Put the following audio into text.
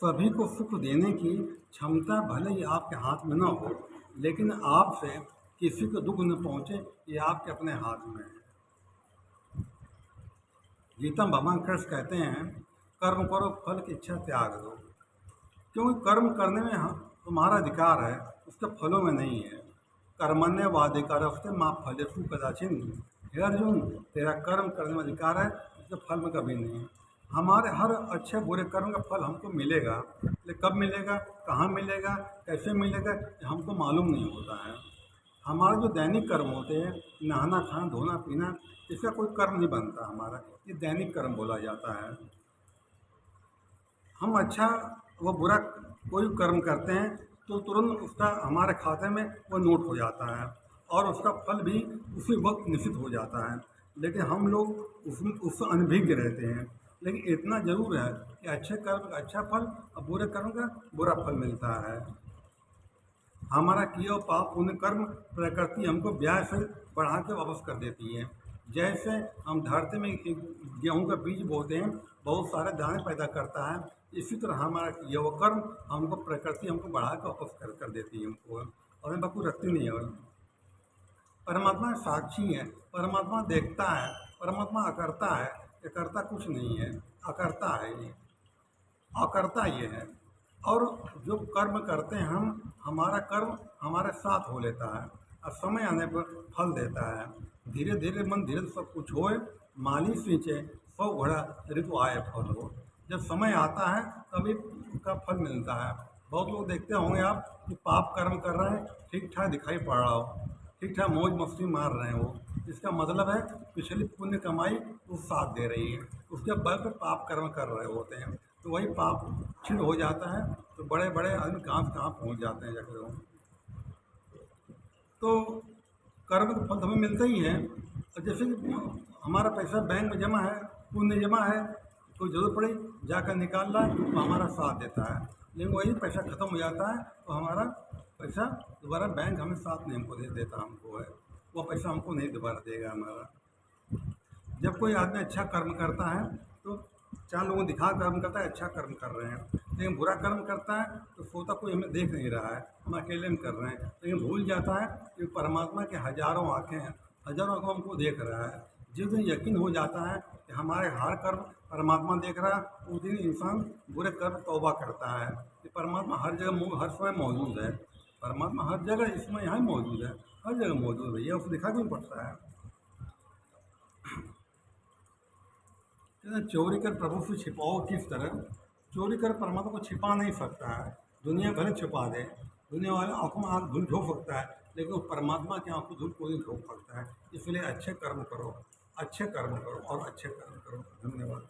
सभी को सुख देने की क्षमता भले ही आपके हाथ में न हो, लेकिन आपसे किसी को दुख न पहुंचे ये आपके अपने हाथ में है। गीता में भगवान कृष्ण कहते हैं, कर्म करो फल की इच्छा त्याग दो। क्योंकि कर्म करने में तुम्हारा अधिकार है, उसके फलों में नहीं है। कर्मण्य वाधिकारस्ते माँ फलेषु कदाचिन। हे अर्जुन, तेरा कर्म करने में अधिकार है, उसके फल में कभी नहीं है। हमारे हर अच्छे बुरे कर्म का फल हमको मिलेगा, लेकिन कब मिलेगा, कहाँ मिलेगा, कैसे मिलेगा, ये हमको मालूम नहीं होता है। हमारे जो दैनिक कर्म होते हैं, नहाना खाना धोना पीना, इसका कोई कर्म नहीं बनता हमारा, ये दैनिक कर्म बोला जाता है। हम अच्छा व बुरा कोई कर्म करते हैं तो तुरंत उसका हमारे खाते में वो नोट हो जाता है और उसका फल भी उसी वक्त निश्चित हो जाता है। लेकिन हम लोग उससे अनभिज्ञ रहते हैं। लेकिन इतना ज़रूर है कि अच्छे कर्म का अच्छा फल और बुरे कर्म का बुरा फल मिलता है। हमारा किया हुआ पाप पुण्य कर्म प्रकृति हमको ब्याज से बढ़ा के वापस कर देती है। जैसे हम धरती में एक गेहूं का बीज बोते हैं, बहुत सारे दाने पैदा करता है, इसी तरह हमारा किया हुआ कर्म हमको प्रकृति हमको बढ़ा के वापस कर देती है हमको, और हमें बाकी रखती नहीं है। परमात्मा साक्षी है, परमात्मा देखता है, परमात्मा अकर्ता है। ये करता कुछ नहीं है, अकर्ता है ये, अकर्ता ये है। और जो कर्म करते हैं हम, हमारा कर्म हमारे साथ हो लेता है और समय आने पर फल देता है। धीरे धीरे मन धीरे सब कुछ होए, माली सींचे 100 घड़ा ऋतु आए फल हो। जब समय आता है तभी उसका फल मिलता है। बहुत लोग देखते होंगे आप कि पाप कर्म कर रहे हैं, ठीक ठाक दिखाई पड़ रहा हो, ठीक ठाक मौज मस्ती मार रहे हो, इसका मतलब है पिछली पुण्य कमाई वो साथ दे रही है, उसके बल पर पाप कर्म कर रहे होते हैं। तो वही पाप क्षीण हो जाता है, तो बड़े बड़े आदमी कहाँ से कहाँ पहुँच जाते हैं जाकर वो। तो कर्म का फल हमें मिलता ही है। और जैसे कि हमारा पैसा बैंक में जमा है, पुण्य जमा है, कोई जरूरत पड़ी जाकर निकाल रहा है तो हमारा साथ देता है। लेकिन वही पैसा खत्म हो जाता है तो हमारा पैसा दोबारा बैंक हमें साथ नहीं हमको दे देता, हमको है वो पैसा हमको नहीं दोबारा देगा हमारा। जब कोई आदमी अच्छा कर्म करता है तो 4 लोगों को दिखा कर्म करता है, अच्छा कर्म कर रहे हैं। लेकिन बुरा कर्म करता है तो सोचता कोई हमें देख नहीं रहा है, हम अकेले में कर रहे हैं, लेकिन भूल जाता है कि परमात्मा के हजारों आँखें हैं, हजारों आँखों हमको देख रहा है। जिस दिन यकीन हो जाता है कि हमारे हर कर्म परमात्मा देख रहा है, उस दिन इंसान बुरे कर्म तौबा करता है कि परमात्मा हर जगह हर समय मौजूद है। परमात्मा हर जगह इस समय यहाँ मौजूद है, हर जगह मौजूद है, यह उसे दिखा क्यों पड़ता है। चोरी कर प्रभु से छिपाओ किस तरह, चोरी कर परमात्मा को छिपा नहीं सकता है। दुनिया भले छिपा दे, दुनिया वाले आंखों में आँख धूल झोंक सकता है, लेकिन वो परमात्मा की आंखों धूल कोई नहीं झोंक सकता है। इसलिए अच्छे कर्म करो, अच्छे कर्म करो और अच्छे कर्म करो। धन्यवाद।